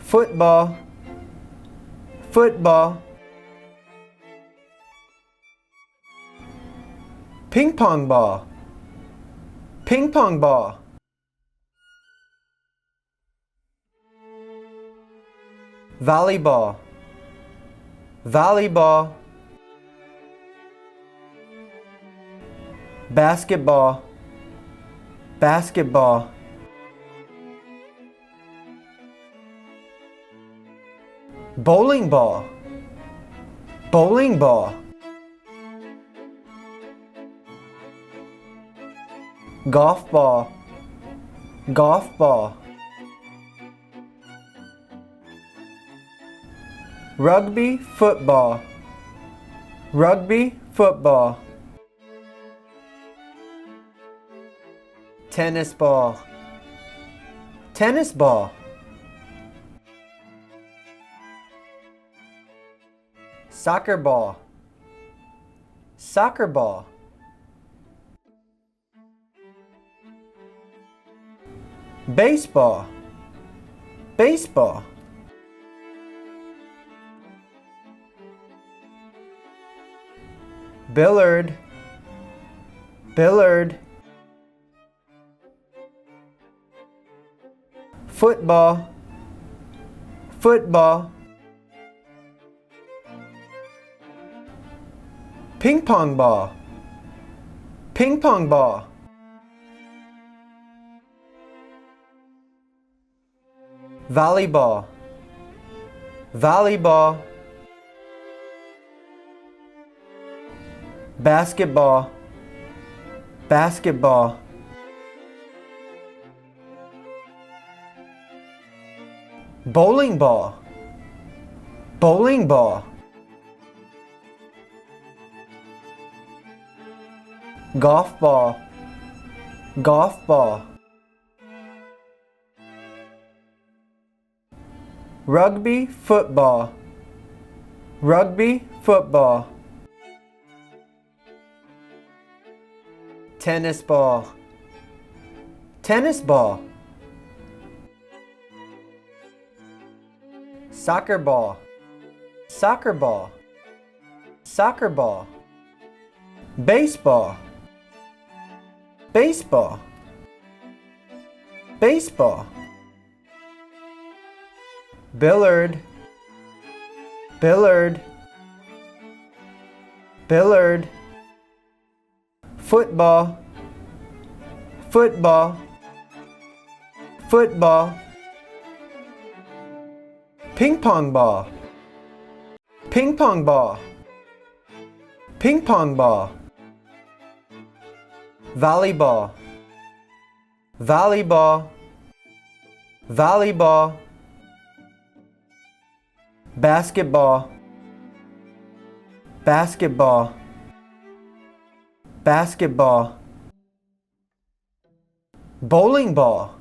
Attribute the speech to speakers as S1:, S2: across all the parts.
S1: football, football. Ping pong ball, ping pong ball. Volleyball, volleyball. Basketball, basketball. Bowling ball, bowling ball. Golf ball, golf ball. Rugby football, rugby football. Tennis ball, tennis ball. Soccer ball, soccer ball. Baseball, baseball. Billiard, billiard. Football, football. Ping pong ball, ping pong ball. Volleyball, volleyball. Basketball, basketball. Bowling ball, bowling ball. Golf ball, golf ball. Rugby football, rugby football. Tennis ball, tennis ball. Soccer ball, soccer ball, soccer ball. Baseball, baseball, baseball. Billiard, billiard, billiard. Football, football, football. Ping pong ball, ping pong ball, ping pong ball. Volleyball, volleyball, volleyball. Basketball, basketball, basketball. Bowling ball,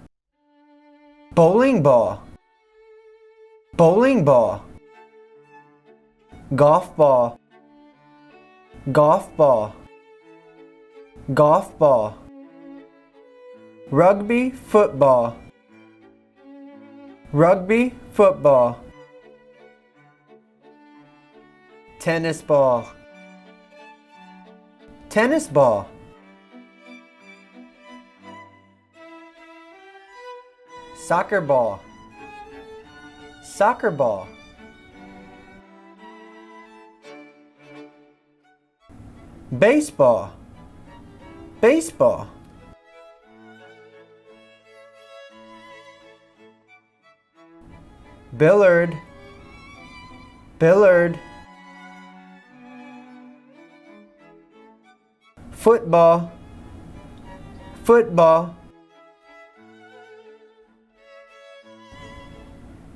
S1: bowling ball, bowling ball. Golf ball, golf ball, golf ball. Rugby football, rugby football. Tennis ball, tennis ball. Soccer ball, soccer ball. Baseball, baseball. Billiard, billiard. Football, football.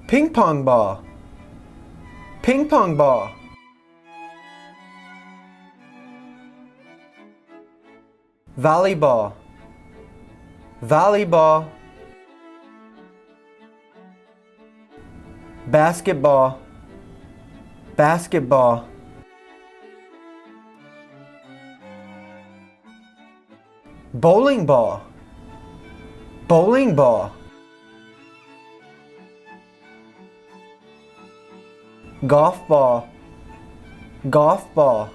S1: Ping pong ball, ping pong ball. Volleyball, volleyball. Basketball, basketball. Bowling ball, bowling ball. golf ball, golf ball.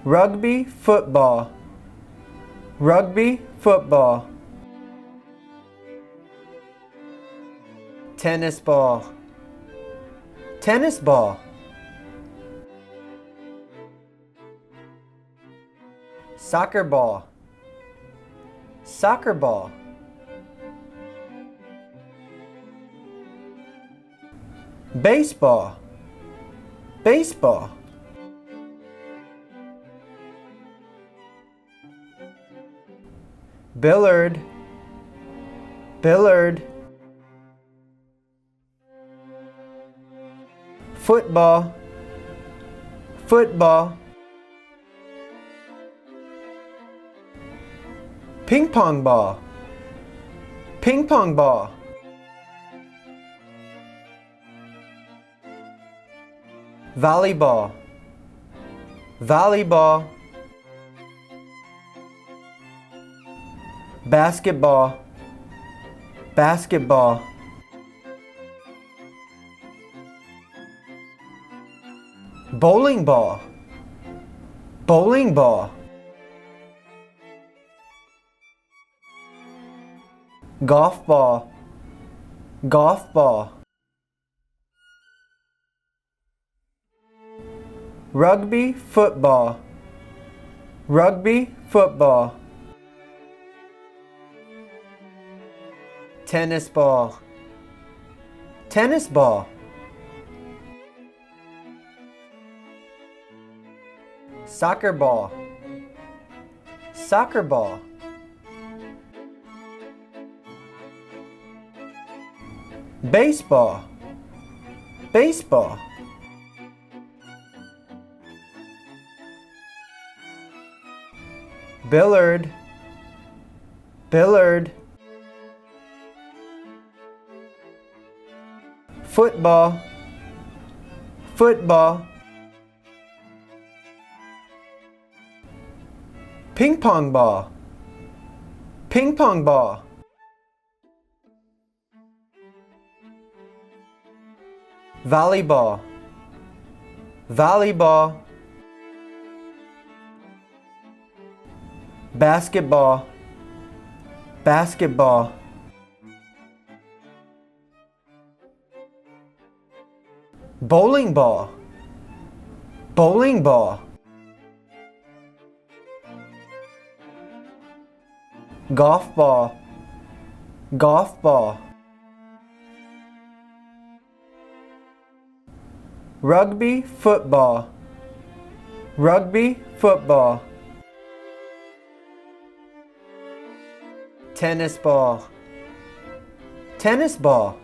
S1: Rugby football, rugby football. Tennis ball, tennis ball. Soccer ball, soccer ball. Baseball, baseball. Billiard, billiard. Football, football. Ping pong ball, ping pong ball. Volleyball, volleyball. Basketball, basketball. Bowling ball, bowling ball. Golf ball, golf ball. Rugby football, rugby football. Tennis ball, tennis ball. Soccer ball, soccer ball. Baseball, baseball. Billiard, billiard. Football, football. Ping pong ball, ping pong ball. Volleyball, volleyball. Basketball, basketball. Bowling ball, bowling ball. Golf ball, golf ball. Rugby football, rugby football. Tennis ball, tennis ball.